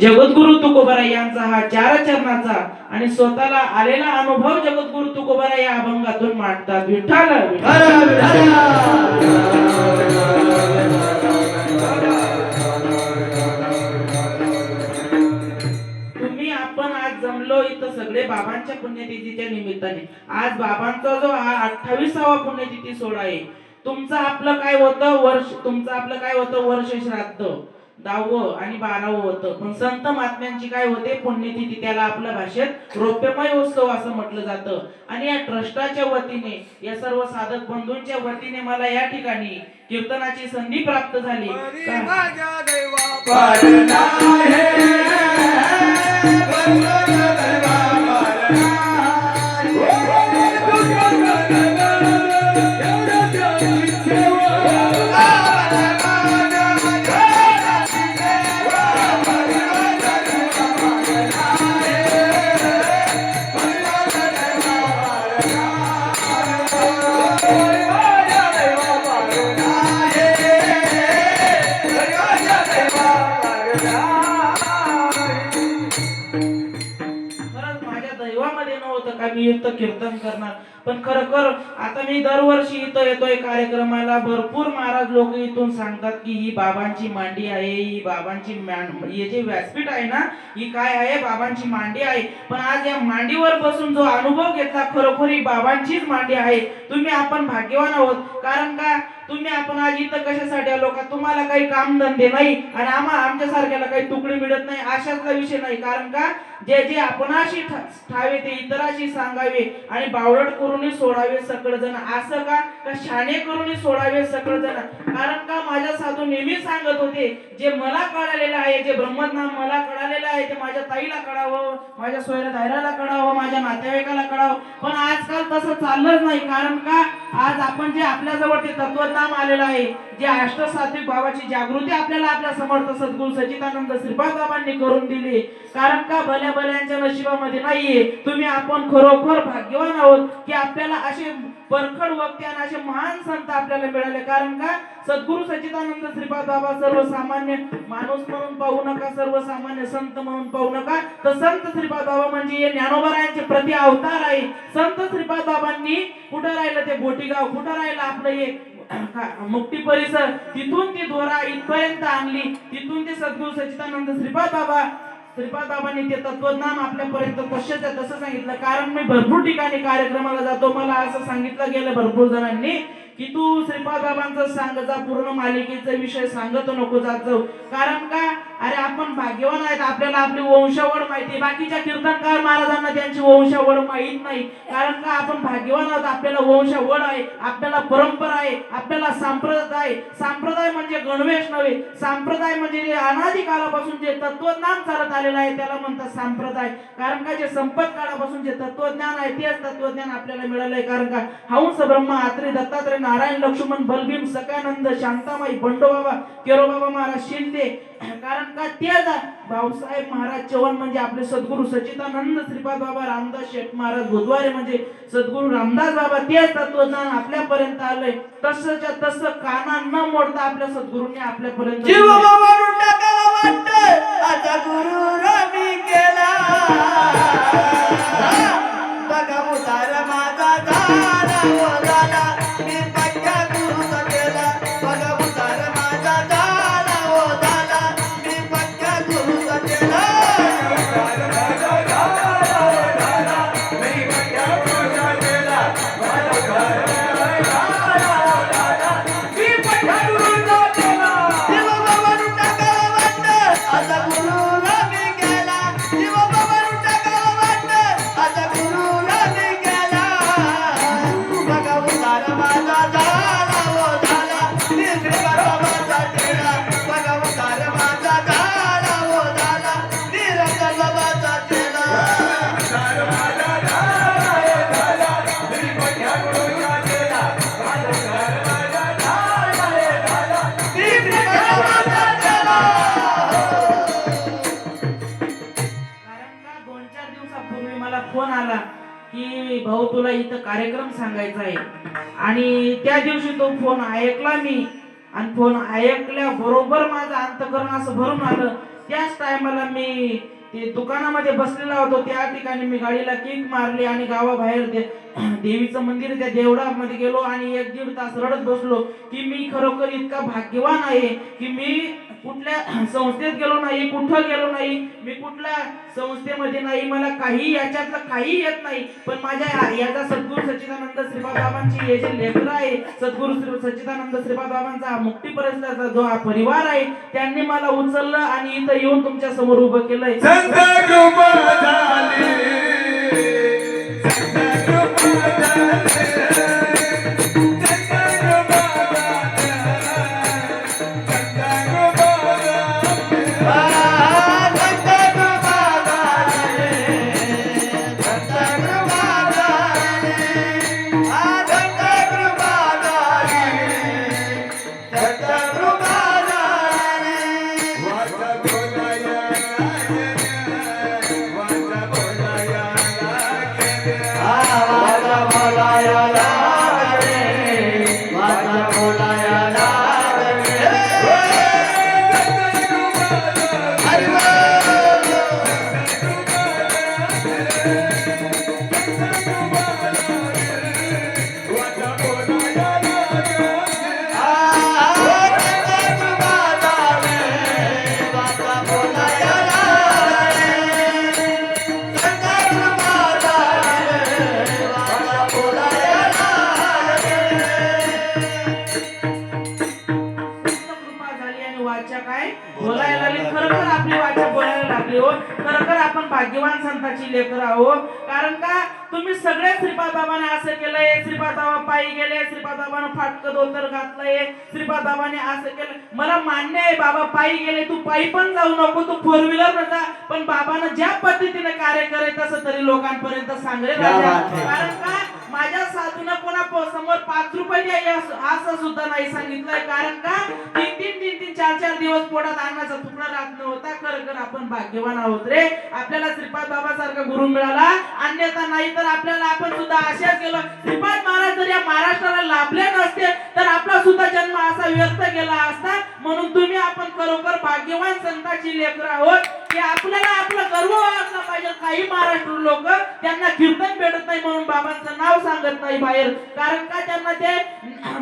जगद्गुरु तुकोबाराय यांचा हा चार चरणाचा आणि स्वतःला आलेला अनुभव जगद्गुरु तुकोबाराय या अभंगातून मांडतात. विठ्ठल तुम्ही आपण आज जमलो इथं सगळे बाबांच्या पुण्यतिथीच्या निमित्ताने. आज बाबांचा जो हा 28वा पुण्यतिथी सोहळा आहे. तुमचं आपलं काय होतं वर्ष श्राद्ध 10वं आणि 12वं होतं. पण संत महात्म्यांची काय होते पुण्यतिथी, त्याला आपल्या भाषेत रौप्यमय उत्सव असं म्हटलं जातं. आणि या ट्रस्टाच्या वतीने, या सर्व साधक बंधूंच्या वतीने मला या ठिकाणी कीर्तनाची संधी प्राप्त झाली. मी इथं कीर्तन करणार, पण खरोखर आता मी दरवर्षी इथं येतोय कार्यक्रमाला. भरपूर महाराज लोक इथून सांगतात की ही बाबांची मांडी आहे, ही बाबांची हे जे व्यासपीठ आहे ना, ही काय आहे बाबांची मांडी आहे. पण आज या मांडीवर बसून जो अनुभव घेतला, खरोखर ही बाबांचीच मांडी आहे. तुम्ही आपण भाग्यवान आहोत. कारण का तुम्ही आपण आज इथं कशासाठी आलो का तुम्हाला काही काम धंदे नाही आणि आमच्या सारख्याला काही तुकडी मिळत नाही अशातला विषय नाही. कारण का जे जे आपणाशी ठावे ते इतराशी सांगावे आणि बावळट करून सोडावे सकळजण. असं का शाणे करून सोडावे सकळजण. कारण का माझ्या साधू नेहमी सांगत होते, जे मला कळालेलं आहे, जे ब्रह्मज्ञान मला कळालेलं आहे, ते माझ्या ताईला कळावं, माझ्या सोयरा धायराला कळावं, माझ्या नातेवाईकाला कळावं. पण आजकाल तसं चाललंच नाही. कारण का आज आपण जे आपल्याजवळ ते तत्वज्ञान आलेलं आहे, जे अष्टसात्विक भावाची जागृती आपल्याला आपल्या समर्थ सद्गुरू सच्चिदानंद श्रीपाद बाबांनी करून दिली. कारण का भल्या भल्यांच्या नशिबामध्ये नाहीये. तुम्ही आपण खरोखर भाग्यवान आहोत की आपल्याला असे परखड वक्ते आणि असे महान संत आपल्याला मिळाले. कारण का सद्गुरू सच्चिदानंद श्रीपाद बाबा सर्वसामान्य माणूस म्हणून पाहू नका, सर्वसामान्य संत म्हणून पाहू नका. तर संत श्रीपाद बाबा म्हणजे हे ज्ञानोबरायांचे प्रति अवतार आहे. संत श्रीपाद बाबांनी कुठं राहिलं ते बोटीगाव, कुठं राहिलं आपलं हे मुक्ती परिसर, तिथून ती दोरा इथपर्यंत आणली. तिथून ते सद्गुरू सच्चिदानंद श्रीपाद बाबांनी ते तत्वज्ञान आपल्यापर्यंत तसं सांगितलं. कारण मी भरपूर ठिकाणी कार्यक्रमाला जातो, मला असं सांगितलं गेलं भरपूर जणांनी की तू श्रीपाद बाबांचं सांग जा, पूर्ण मालिकेचा विषय सांगत नको जात जाऊ. कारण का अरे आपण भाग्यवान आहेत, आपल्याला आपली वंशावळ माहिती. बाकीच्या कीर्तनकार महाराजांना त्यांची वंशावळ माहित नाही. कारण का आपण भाग्यवान आहोत, आपल्याला वंशावळ आहे, आपल्याला परंपरा आहे, आपल्याला संप्रदाय म्हणजे गणवेश नव्हे. संप्रदाय म्हणजे अनादी काळापासून जे तत्वज्ञान चालत आलेलं आहे त्याला म्हणतात संप्रदाय. कारण का जे संपत काळापासून जे तत्वज्ञान आहे तेच तत्वज्ञान आपल्याला मिळालंय. कारण का हंस ब्रह्मा आत्री दत्तात्रय नारायण लक्ष्मण बलभीम सकानंद शांतामाई बंडोबाबा केरोबाबा महाराज शिंदे. कारण का तेच भाऊसाहेब महाराज चव्हाण म्हणजे आपले सद्गुरू सच्चिदानंद श्रीपाद बाबा, रामदास शेठ महाराज बुधवारे म्हणजे सद्गुरू रामदास बाबा. तेच तत्वज्ञान आपल्यापर्यंत आलंय. तसंच्या तसं काना न मोडता आपल्या सद्गुरूंनी आपल्यापर्यंत आता गुरु रमी केला बघा उतार माझा झाला हो झाला, मी पक्का गुरुचा केला. बघा उतार माझा झाला हो झाला, मी पक्का गुरुचा केला. फोन आला की भाऊ तुला इथं कार्यक्रम सांगायचा आहे. आणि त्या दिवशी तो फोन ऐकला मी आणि फोन ऐकल्या बरोबर माझं अंतकरण असं भरून आलं त्याच टायमाला मी ते दुकानामध्ये बसलेला होतो, त्या ठिकाणी मी गाडीला किक मारली आणि गावाबाहेर देवीचं मंदिर त्या देवळामध्ये गेलो आणि 1-1.5 तास रडत बसलो की मी खरोखर इतका भाग्यवान आहे की मी कुठल्या संस्थेत गेलो नाही, कुठं गेलो नाही, मी कुठल्या संस्थेमध्ये नाही, मला काही याच्यातलं काही येत नाही, पण माझ्या याचा सद्गुरू सच्चिदानंद श्रीपाद बाबांची हे जे लेकर आहे, सद्गुरू श्री सच्चिदानंद श्रीपाद बाबांचा मुक्ती परिसराचा जो हा परिवार आहे, त्यांनी मला उचललं आणि इथं येऊन तुमच्या समोर उभं केलंय. संत कृपा झाली, संत कृपा झाली. बोलायला लागली. खरोखर आपली वाचा बोलायला लागली हो. खरोखर आपण भाग्यवान संतांची लेकर आहोत. कारण का तुम्ही सगळे श्रीपाद बाबाने असं केलंय, श्रीपाद बाबा पायी गेले, श्रीपाद बाबाने फाटकं धोतर घातलंय, श्रीपाद बाबाने असं केलं. मला मान्य आहे बाबा पायी गेले, तू पायी पण जाऊ नको, तू 4 व्हीलर न जा, पण बाबानं ज्या पद्धतीने कार्य करायचं तसं तरी लोकांपर्यंत सांगले राजा. कारण का माझ्या साधून कोणा समोर 5 रुपये द्या असं सुद्धा नाही सांगितलंय. कारण का 3-3, 4-4 दिवस पोटात अन्नाचा तुकडा राहत नव्हता. खरं आपण भाग्यवान आहोत रे, आपल्याला श्रीपाद बाबा सारखा गुरु मिळाला. अन्यथा नाही तर आपल्याला आपण सुद्धा आशाच केलं. श्रीपाद महाराज जर या महाराष्ट्राला लाभले नसते तर आपला सुद्धा जन्म असा व्यर्थ गेला असता. म्हणून तुम्ही आपण खरोखर भाग्यवान संतांची लेकरं आहोत की आपल्याला आपला गर्व वाटला पाहिजे. काही महाराष्ट्र लोक त्यांना कीर्तन भेटत नाही म्हणून बाबांचं नाव सांगत नाही बाहेर. कारण का त्यांना ते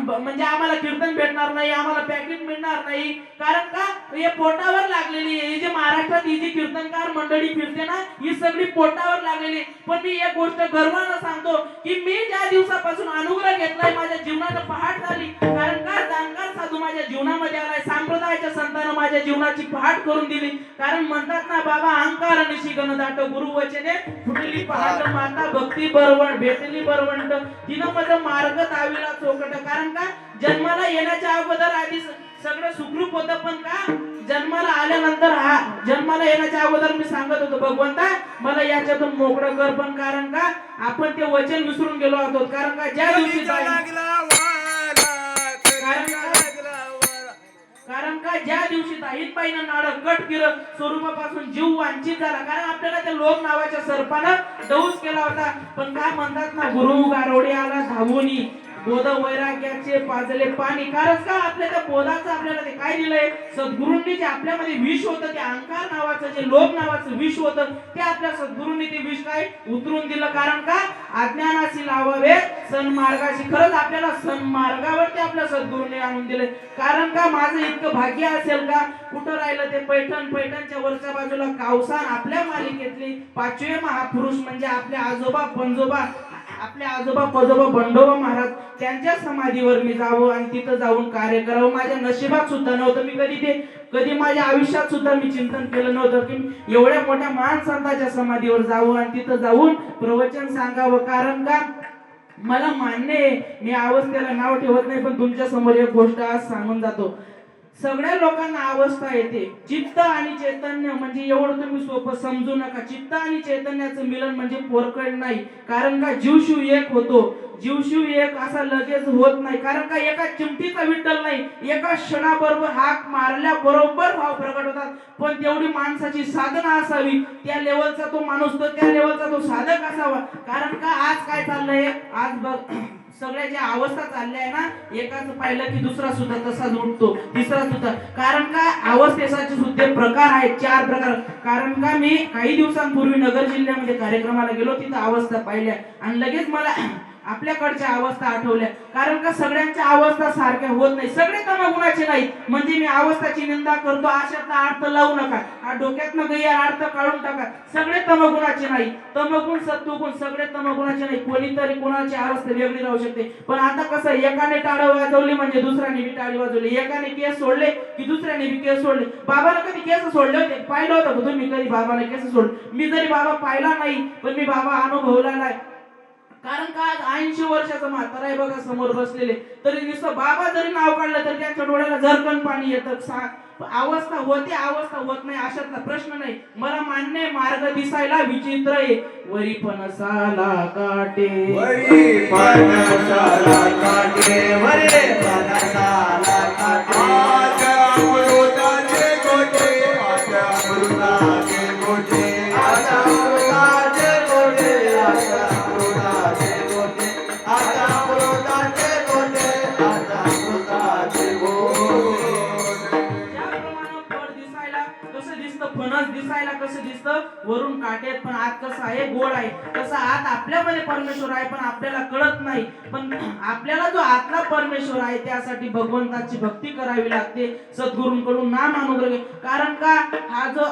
म्हणजे आम्हाला कीर्तन भेटणार नाही, आम्हाला पॅकेट मिळणार नाही. कारण का हे पोटावर लागलेली आहे. ही जी महाराष्ट्रात ही जी कीर्तनकार मंडळी फिरते ना, ही सगळी पोटावर लागलेली. पण मी एक गोष्ट गर्वानं सांगतो की मी ज्या दिवसापासून अनुग्रह घेतलाय माझ्या जीवनात पहाट झाली. कारण का जाणकार साधू माझ्या जीवनामध्ये आलाय, संप्रदायाच्या संतांना माझ्या जीवनाची पहाट करून दिली. कारण म्हणतात ना बाबा अहंकार निशिगण दाट गुरु वचने फुटली पहाट माता भक्ती बरवण भेटली बरवंट तिनं माझं मार्ग दाविला चौकट. कारण का जन्माला येण्याच्या अगोदर आधी सगळं सुखरूप होतं, पण का जन्माला आल्यानंतर जन्माला येण्याच्या अगोदर मी सांगत होतो भगवंता मला याच्यातून मोकळं कर. पण कारण का आपण ते वचन विसरून गेलो आहोत. कारण का ज्या दिवशी कारण का ज्या दिवशी ताईनबाईनं नाड कट केलं स्वरूपापासून जीव वांछित झाला. कारण आपल्याला त्या लोक नावाच्या सर्पानं डौस केला होता. पण काय म्हणतात ना गुरु गारोडे आला धावूनी बोध वैराग्याचे पाजले पाणी. कारण का आपल्या त्या बोधाचं आपल्याला ते काय दिलंय, सद्गुरूंनी जे आपल्यामध्ये विष होतं, ते अहंकार नावाचं जे लोभ नावाचं विष होतं, ते आपल्या सद्गुरूंनी ते विष काय उतरून दिलं. कारण का अज्ञानाशी लावावे सन्मार्गाशी. खरंच आपल्याला सन्मार्गावरती आपल्या सद्गुरूंनी आणून दिले. कारण का माझं इतकं भाग्य असेल का, कुठं राहिलं ते पैठणच्या वरच्या बाजूला कावसान आपल्या मालिकेतली 5वे महापुरुष म्हणजे आपले आजोबा पंजोबा, आपले आजोबा पजोबा बंडोबा महाराज, त्यांच्या समाधीवर मी जावं आणि तिथं जाऊन कार्य करावं. माझ्या नशिबात सुद्धा नव्हतं. मी कधी माझ्या आयुष्यात सुद्धा मी चिंतन केलं नव्हतं की एवढ्या मोठ्या महान संतांच्या समाधीवर जावं आणि तिथं जाऊन प्रवचन सांगावं. कारण का मला मान्य आहे मी अवस्थेला नाव ठेवत नाही, पण तुमच्या समोर एक गोष्ट आज सांगून जातो. सगळ्या लोकांना अवस्था येते. चित्त आणि चैतन्य म्हणजे एवढं तुम्ही सोपं समजू नका. चित्त आणि चैतन्याचं मिलन म्हणजे पोरकळ नाही. कारण का जीवशिव एक होतो. जीवशिव एक असा लगेच होत नाही. कारण का एका चिमटीचा विठ्ठल नाही, एका क्षणाबरोबर हाक मारल्याबरोबर भाव प्रकट होतात. पण तेवढी माणसाची साधना असावी, त्या लेवलचा तो माणूस, तो त्या लेवलचा तो साधक असावा. कारण का आज काय चाललंय, आज बघ सगळ्या ज्या अवस्था चालल्या आहे ना, एकाच पाहिलं की दुसरा सुद्धा तसाच उठतो, तिसरा सुद्धा. कारण का अवस्थेचे सुद्धा प्रकार आहेत, 4 प्रकार. कारण का मी काही दिवसांपूर्वी नगर जिल्ह्यामध्ये कार्यक्रमाला गेलो, तिथं अवस्था पाहिल्या आणि लगेच मला आपल्याकडच्या अवस्था आठवल्या. कारण का सगळ्यांच्या अवस्था सारख्या होत नाही, सगळे तमगुणाचे नाहीत. म्हणजे मी अवस्थाची निंदा करतो अशातला अर्थ लावू नका, हा डोक्यातनं गैर अर्थ काढून टाका. सगळे तमगुणाचे नाही, तमगुण सत्वगुण सगळे तमगुणाचे नाही. कोणीतरी कोणाची अवस्था वेगळी राहू शकते. पण आता कसं, एकाने टाळं वाजवली म्हणजे दुसऱ्याने बी टाळी वाजवली, एकाने केस सोडले की दुसऱ्याने बी केस सोडले. बाबाला कधी केस सोडले होते, पाहिलं होतं का तुम्ही कधी बाबाला केस सोडले? मी जरी बाबा पाहिला नाही पण मी बाबा अनुभवला नाही. कारण का 80 वर्षाचा म्हातारा आहे बघा समोर बसलेले, तरी नुसतं बाबा जरी नाव काढलं तर त्यांच्या डोळ्याला झरकन पाणी येतं. अवस्था होते अवस्था होत नाही अशातला प्रश्न नाही. मला मान्य आहे, मार्ग दिसायला विचित्र आहे, वरी फणसाला काटे, वरी फणसाला काटे, वरी फणसाला काटे. आज अमृताचे गोटे, आज अमृताचे गोटे, आज अमृताचे गोटे, आज अमृताचे गोटे, आज अमृताचे गोटे, आज अमृताचे गोटे. ज्याप्रमाणे फळ दिसायला कसं दिसतं, फणस दिसायला कसं दिसतं, वरून काटेत, पण आत कसं आहे, गोड आहे. तसं आत आपल्यामध्ये परमेश्वर आहे पण आपल्याला कळत नाही. पण आपल्याला जो आतला परमेश्वर आहे त्यासाठी भगवंताची भक्ती करावी लागते, सद्गुरूंकडून नाम अनुग्रह घे. कारण का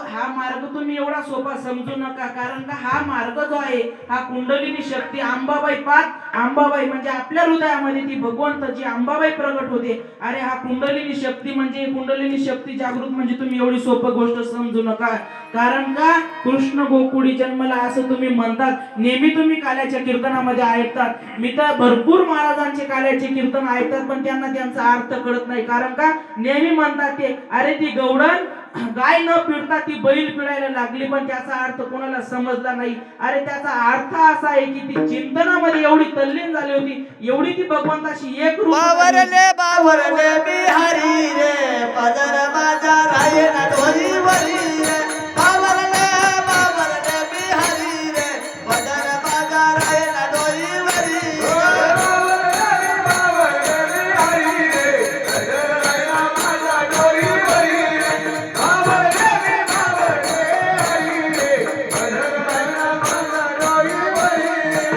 हा मार्ग तुम्ही एवढा सोपा समजू नका. कारण का हा मार्ग जो आहे हा कुंडलिनी शक्ती अंबाबाई अंबाबाई म्हणजे आपल्या हृदयामध्ये ती भगवंत जी अंबाबाई प्रगट होते. अरे हा कुंडलिनी शक्ती म्हणजे कुंडलिनी शक्ती जागृत म्हणजे तुम्ही एवढी सोपं गोष्ट समजू नका. कारण का कृष्ण गोकुळी जन्मला असं तुम्ही म्हणतात, नेहमी तुम्ही काल्याच्या कीर्तनामध्ये ऐकतात. मी तर भरपूर महाराजांचे काल्याचे कीर्तन ऐकतात पण त्यांना त्यांचा अर्थ कळत नाही. कारण का नेहमी म्हणतात ते, अरे ती गवडण गाय न पिळता ती बैल पिळायला लागली, पण त्याचा अर्थ कोणाला समजला नाही. अरे त्याचा अर्थ असा आहे की ती चिंतनामध्ये एवढी तल्लीन झाली होती, एवढी ती भगवंताशी एक रूप बावरले बावरले बिहारी रे, पदर माझा रायना डोईवरी रे. बावरले बावरले बिहारी रे, पदर माझा रायना डोईवरी रे. बावरले बिहारी रे, पदर रायना माझा डोईवरी रे. बावरले बिहारी रे, पदर रायना माझा डोईवरी रे.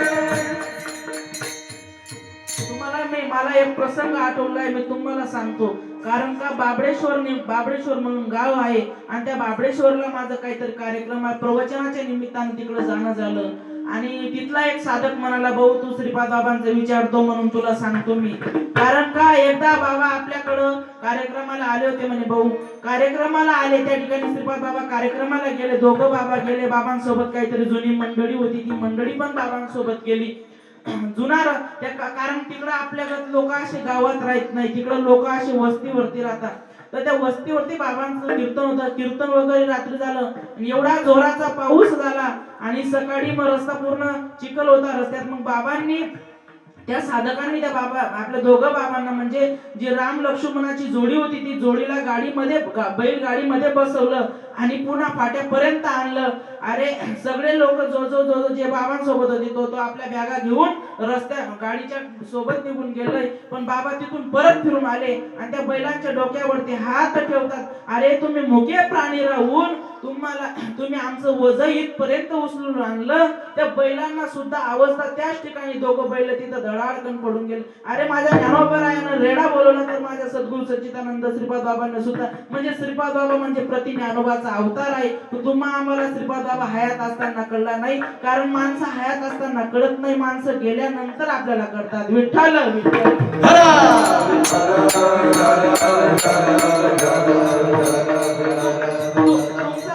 मला एक प्रसंग आठवलाय, मी तुम्हाला सांगतो. कारण का बाबळेश्वर म्हणून गाव आहे आणि त्या बाबळेश्वरला माझं काहीतरी कार्यक्रम आहे, प्रवचनाच्या निमित्ताने तिकडे जाणं झालं. आणि तिथला एक साधक म्हणाला, भाऊ तू श्रीपाद बाबांचा विचारतो म्हणून तुला सांगतो मी. कारण का एकदा बाबा आपल्याकडं कार्यक्रमाला आले होते म्हणे. भाऊ कार्यक्रमाला आले, त्या ठिकाणी श्रीपाद बाबा कार्यक्रमाला गेले, दोघं बाबा गेले. बाबांसोबत काहीतरी जुनी मंडळी होती, ती मंडळी पण बाबांसोबत गेली. कारण तिकडं आपल्याकडे लोक असे गावात राहत नाही, तिकडं लोक असे वस्तीवरती राहतात. तर त्या वस्तीवरती बाबांचं कीर्तन होतं, कीर्तन वगैरे रात्री झालं, एवढा जोराचा पाऊस झाला आणि सकाळी मग रस्ता पूर्ण चिखल होता रस्त्यात. मग बाबांनी त्या साधकांनी त्या आपल्या दोघं बाबांना म्हणजे जी राम लक्ष्मणाची जोडी होती ती जोडीला गाडीमध्ये बैलगाडीमध्ये बसवलं आणि पुन्हा फाट्यापर्यंत आणलं. अरे सगळे लोक जो जे बाबांसोबत होते तो आपल्या बॅगा घेऊन गाडीच्या सोबत निघून गेले. पण बाबा तिथून परत फिरून आले आणि त्या बैलांच्या डोक्यावरती हात ठेवतात. अरे तुम्ही मुके प्राणी राहून तुम्ही आमचं वजन इथपर्यंत उचलून आणलं. त्या बैलांना सुद्धा अवस्था त्याच ठिकाणी, दोघं बैल तिथं धडाडकन पडून गेले. अरे माझ्या ज्ञानोबरायानं रेडा बोलवला तर माझ्या सद्गुरू सच्चिदानंद श्रीपाद बाबांना सुद्धा, म्हणजे श्रीपाद बाबा म्हणजे प्रति ज्ञानोबाचा अवतार आहे. तुम्हा आम्हाला श्रीपाद बाबा हयात असताना कळला नाही. कारण माणसं हयात असताना कळत नाही, माणसं गेल्यानंतर आपल्याला कळतात. विठ्ठल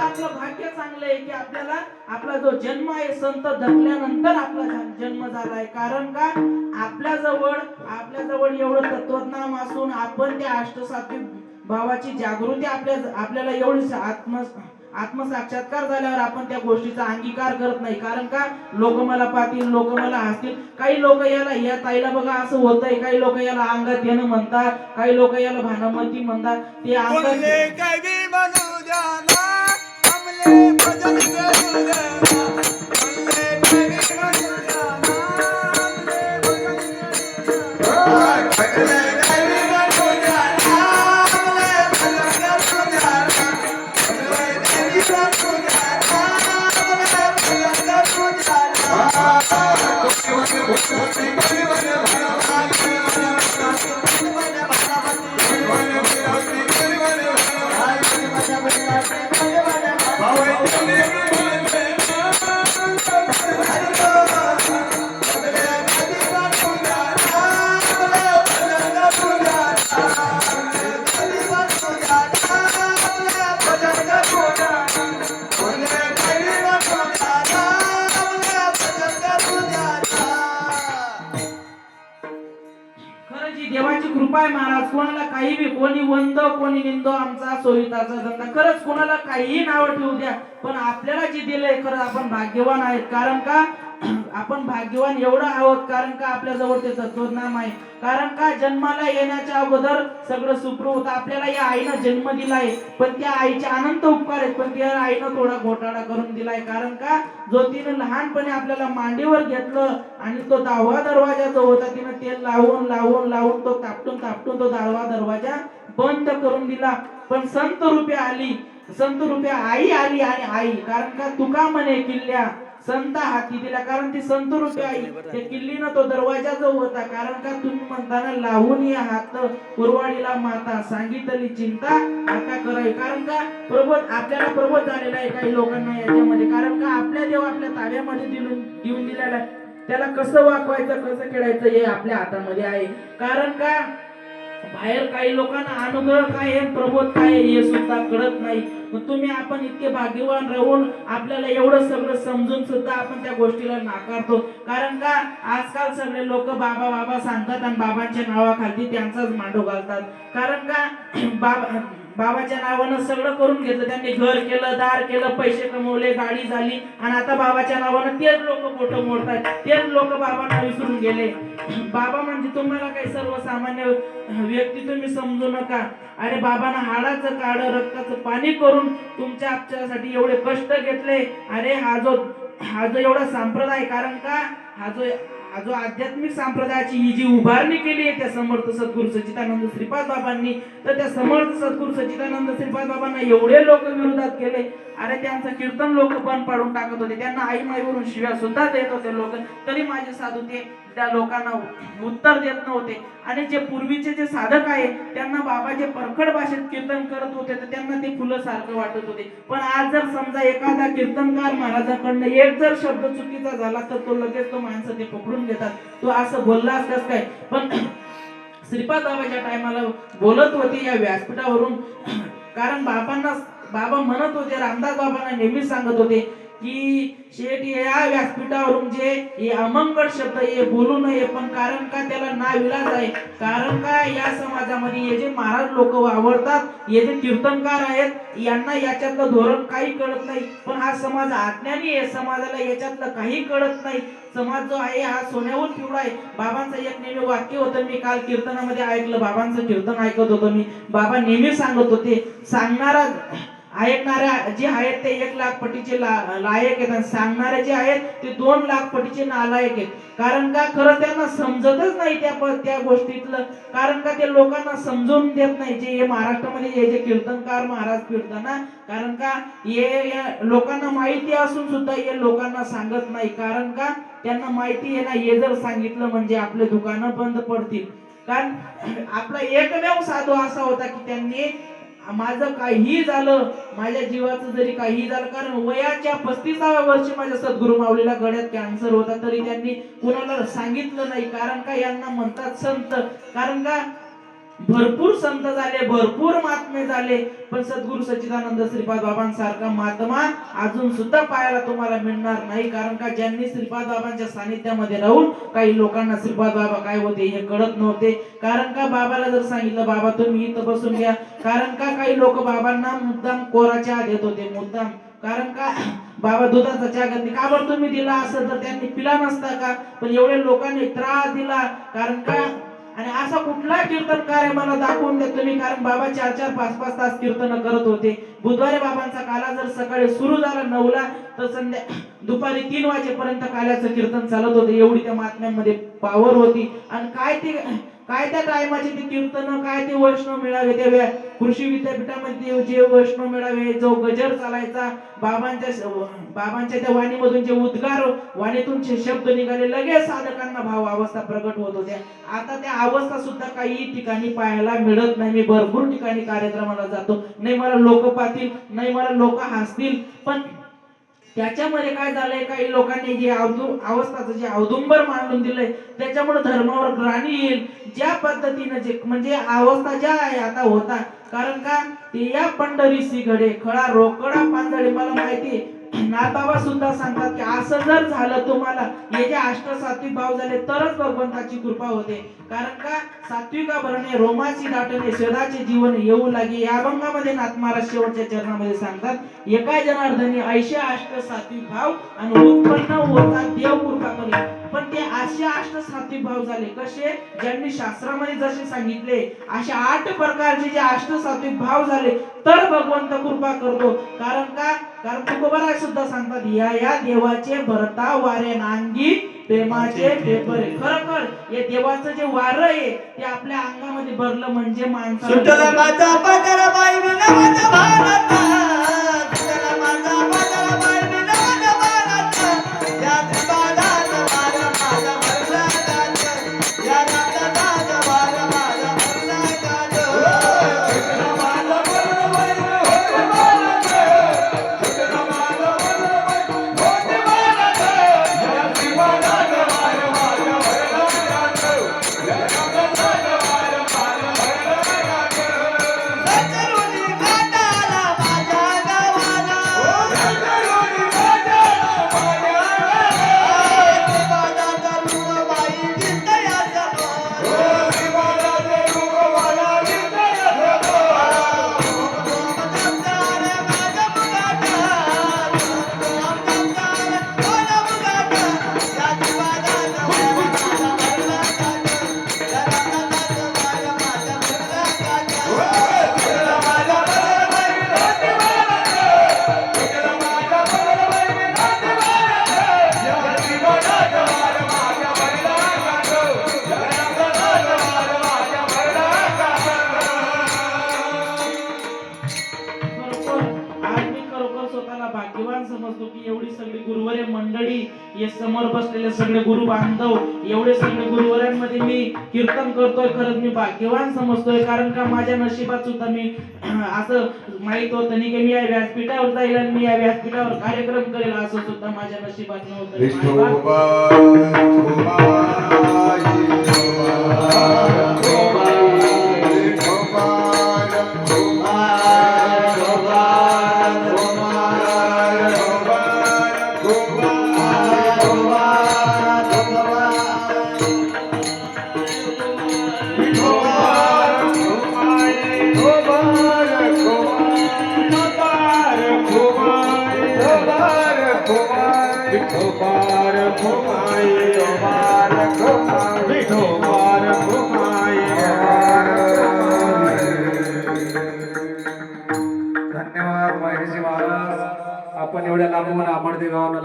आपलं भाग्य चांगलं आहे की आपला जो जन्म आहे संत धकल्यानंतर आपला जन्म झालाय. कारण का आपल्या जवळ एवढं तत्वज्ञान असून आपण त्या अष्टसात्विक भावाची जागृती आपल्याला एवढी आत्मसाक्षात्कार झाल्यावर आपण त्या गोष्टीचा अंगीकार करत नाही. कारण का लोक मला पाहतील, लोक मला हसतील. काही लोक या ताईला बघा असं होतंय, काही लोक याला अंगात येणं म्हणतात, काही लोक याला भानमती म्हणतात. ते अंगात खरं जी देवाची कृपा आहे महाराज, कोणाला काही बी, कोणी वंदो कोणी निंदो आमचा सोयीताचा धंदा. खरंच कोणाला काहीही नाव ठेवू द्या, पण आपल्याला जे दिलंय खरं आपण भाग्यवान आहेत. कारण का आपण भाग्यवान एवढं आहोत कारण का आपल्या जवळ ते तत्वज्ञान आहे. कारण का जन्माला येण्याच्या अगोदर सगळं सुखरूप होतं. आपल्याला या आईनं जन्म दिलाय, पण त्या आईचे अनंत उपकार आहेत, पण त्या आईनं थोडा घोटाळा करून दिलाय. कारण का जो तिनं लहानपणी आपल्याला मांडीवर घेतलं आणि तो 10वा दरवाजा जो होता तिनं तेल लावून लावून लावून तो तापटून तापटून तो 10वा दरवाजा बंद करून दिला. पण संत रूपे आली, संत रूपे आई आली आणि आई, कारण का तुका म्हणे किल्ल्या संत हाती दिला. कारण ती संत रूपी आई त्या किल्लीनं तो दरवाजा जो होता, कारण का तुम्ही म्हणताना लावून या हात कुरवाडीला माता सांगितली चिंता आता करावी. कारण का प्रबोध आपल्याला प्रबोध झालेला आहे काही लोकांना याच्यामध्ये. कारण का आपल्या देव आपल्या ताब्यामध्ये देऊन दिलेला आहे, त्याला कसं वागवायचं कसं खेळायचं हे आपल्या हातामध्ये आहे. कारण का बाहेर काही लोकांना अनुग्रह काय आहे प्रबोध काय आहे हे सुद्धा कळत नाही. मग तुम्ही आपण इतके भाग्यवान राहून आपल्याला एवढं सगळं समजून सुद्धा आपण त्या गोष्टीला नाकारतो. कारण का आजकाल सगळे लोक बाबा बाबा सांगतात आणि बाबांच्या नावाखाली त्यांचाच मांडो घालतात. कारण का बाबाच्या नावानं सगळं करून घेतलं, त्यांनी घर केलं, दार केलं, पैसे कमवले, गाडी झाली, आणि आता बाबाच्या नावानं तेच लोक फोटो मोडतात, तेच लोक बाबांना विसरून गेले. बाबा म्हणजे तुम्हाला काही सर्वसामान्य व्यक्ती तुम्ही समजू नका. अरे बाबांना हाडाचं काढ रक्ताचं पाणी करून तुमच्या आमच्यासाठी एवढे कष्ट घेतले. अरे हा जो एवढा संप्रदाय, कारण का हा जो आध्यात्मिक संप्रदायाची ही जी उभारणी केली आहे त्या समर्थ सद्गुरू सच्चिदानंद श्रीपाद बाबांनी, तर त्या समर्थ सद्गुरू सच्चिदानंद श्रीपाद बाबांना एवढे लोक विरोधात केले. अरे त्यांचं कीर्तन लोक बंद पाडून टाकत होते, त्यांना आई माईवरून शिव्या सुद्धा देत होते लोक, तरी माझे साधू ते त्या लोकांना उत्तर देत नव्हते. आणि जे पूर्वीचे जे साधक आहे त्यांना बाबा जे परखड भाषेत कीर्तन करत होते तर त्यांना ते फुलं सारखं वाटत होते. पण आज जर समजा एखादा कीर्तनकार महाराजांकडनं एक जर शब्द चुकीचा झाला तर तो लगेच तो माणसं ते पकडून घेतात, तो असं बोललास कसं काय. पण श्रीपाद बाबाच्या टायमाला बोलत होते या व्यासपीठावरून, कारण बाबा म्हणत होते, रामदास बाबांना नेहमी सांगत होते की शेठ या व्यासपीठावरून जे हे अमंगळ शब्द हे बोलू नये. पण कारण का त्याला नाविलाज आहे. कारण का या समाजामध्ये हे जे महाराज लोक वावरतात, हे जे कीर्तनकार आहेत, यांना याच्यातलं धोरण काही कळत नाही. पण हा समाज अज्ञानी आहे, समाजाला याच्यातलं काही कळत नाही. समाज जो आहे हा सोन्याहून पिवळा आहे. बाबांचं एक नेहमी वाक्य होतं, मी काल कीर्तनामध्ये ऐकलं, बाबांचं कीर्तन ऐकत होतो मी. बाबा नेहमी सांगत होते, सांगणारा ऐकणाऱ्या जे आहेत ते 1 लाख पटीचे लायक आहेत आणि सांगणारे जे आहेत ते 2 लाख पटीचे नालायक आहेत. कारण का खरं त्यांना समजतच नाही त्या गोष्टीतलं. कारण का ते लोकांना समजून देत नाही. जे हे महाराष्ट्रामध्ये हे जे कीर्तनकार महाराज फिरतात ना, कारण का हे लोकांना माहिती असून सुद्धा हे लोकांना सांगत नाही. कारण का त्यांना माहिती आहे ना, हे जर सांगितलं म्हणजे आपले दुकानं बंद पडतील. कारण आपला एकमेव साधू असा होता की त्यांनी माझं काही झालं, माझ्या जीवाचं जरी काही झालं, कारण वयाच्या 35व्या वर्षी माझ्या सद्गुरू माऊलीला गळ्यात कॅन्सर होता, तरी त्यांनी कुणाला सांगितलं नाही. कारण का यांना म्हणतात संत. कारण का भरपूर संत झाले, भरपूर महात्मे झाले, पण सद्गुरू सच्चिदानंद श्रीपाद बाबांसारखा महात्मा अजून सुद्धा पाहायला तुम्हाला मिळणार नाही. कारण का ज्यांनी श्रीपाद बाबांच्या सानिध्यामध्ये राहून काही लोकांना श्रीपाद बाबा काय होते हे कळत नव्हते. कारण का बाबाला जर सांगितलं बाबा तुम्ही इथं बसून घ्या, कारण का काही लोक बाबांना मुद्दाम कोरा चहा देत होते, मुद्दाम. कारण का बाबा दुधाचा चहा घेतली का बरं तुम्ही दिला असं तर त्यांनी पिला नसता का. पण एवढे लोकांनी त्रास दिला. कारण का आणि असा कुठला कीर्तनकार आहे मला दाखवून द्या तुम्ही. कारण बाबा 4-4, 5-5 तास कीर्तन करत होते. बुधवारी बाबांचा काला जर सकाळी सुरू झाला 9ला तर दुपारी 3 वाजेपर्यंत काल्याचं कीर्तन चालत होते. एवढी त्या महात्म्यांमध्ये पावर होती. आणि काय त्या टायमाचे ते कीर्तन, काय ते वैष्णव मेळावे, त्या कृषी विद्यापीठामध्ये जे वैष्णव मेळावे, जो गजर चालायचा, बाबांच्या त्या वाणीमधून जे उद्गार, वाणीतून जे शब्द निघाले, लगेच साधकांना भाव अवस्था प्रगट होत होत्या. आता त्या अवस्था सुद्धा काही ठिकाणी पाहायला मिळत नाही. मी भरपूर ठिकाणी कार्यक्रमाला जातो, नाही मला लोक पाहतील, नाही मला लोक हसतील, पण त्याच्यामध्ये काय झालंय, काही लोकांनी जे अवस्थाचं जे औदुंबर मांडून दिलंय, त्याच्यामुळे धर्मावर ग्लानी येईल. ज्या पद्धतीने जे म्हणजे अवस्था ज्या आहे आता होता, कारण का ते या पंढरीसी घडे खळा रोकडा पांदळे. मला माहिती नाथबाबा सुद्धा सांगतात की असं जर झालं तुम्हाला, हे जे अष्टसात्विक भाव झाले तरच भगवंताची कृपा होते. कारण का सात्विका भरणे रोमाची दाटणे शोधाचे जीवन येऊ लागे. या अभंगामध्ये नाथ महाराज शेवटच्या चरणामध्ये सांगतात, एका जनार्दनी ऐशे अष्ट सात्विक भाव आणि उत्पन्न होता देव कृपा करी. पण ते असे अष्ट सात्विक भाव झाले कसे, ज्यांनी शास्त्रामध्ये जसे सांगितले अशा 8 प्रकारचे जे अष्ट सात्विक भाव झाले तर भगवंत कृपा करतो. कारण का, कारण तुकोबाराय सुद्धा सांगतात, या देवाचे भरता वारे नांगी प्रेमाचे पेपर. खरोखर या देवाचं जे वार आहे ते आपल्या अंगामध्ये भरलं म्हणजे माणसाला सुटला माझा पदर बाई विनवत भारत, सुटला माझा पदर बाई विनवत भारत, या त्रिपादात वार माझा भरला गाज, या रक्ताचा वार माझा भरला गाज. सुटला माझा पदर बाई विनवत भारत, सुटला माझा पदर बाई विनवत भारत, या त्रिपादात वार माझा भरला गाज, या रक्ताचा वार माझा भरला गाज. सतरुणी काटाला माझ्या गावाला, सतरुणी काटाला माझ्या गावाला, त्रिपादाचा लुगबाई दिसतया समोर, त्रिपादाचा लुगबाला दिसतया समोर. धमधमदार माझ्या मुगाटा, धमधमदार माझ्या मुगाटा, या त्रिपादाचा वार माझा भरला गाज, या रक्ताचा वार माझा भरला गाज. सुटला माझा पदर बाई विनवत भारत, सुटला माझा पदर बाई विनवत भारत, या त्रिपादाचा वार माझा भरला गाज, या रक्ताचा वार माझा भरला गाज. खरोखर आज मी खरोखर स्वतःला भाग्यवान समजतो की एवढी सगळी गुरुवरे मंडळी, हे समोर बसलेले सगळे गुरु बांधव, एवढे सगळे गुरुवऱ्यांमध्ये मी कीर्तन करतोय. खरंच मी भाग्यवान समजतोय. कारण का माझ्या नशिबात सुद्धा मी असं माहित होतं नाही की मी या व्यासपीठावर जाईल आणि मी या व्यासपीठावर कार्यक्रम करेल, असं सुद्धा माझ्या नशिबात नव्हतं. धन्यवाद महेशजी महाराज, आपण एवढ्या लांबून आंबर्डे गावाला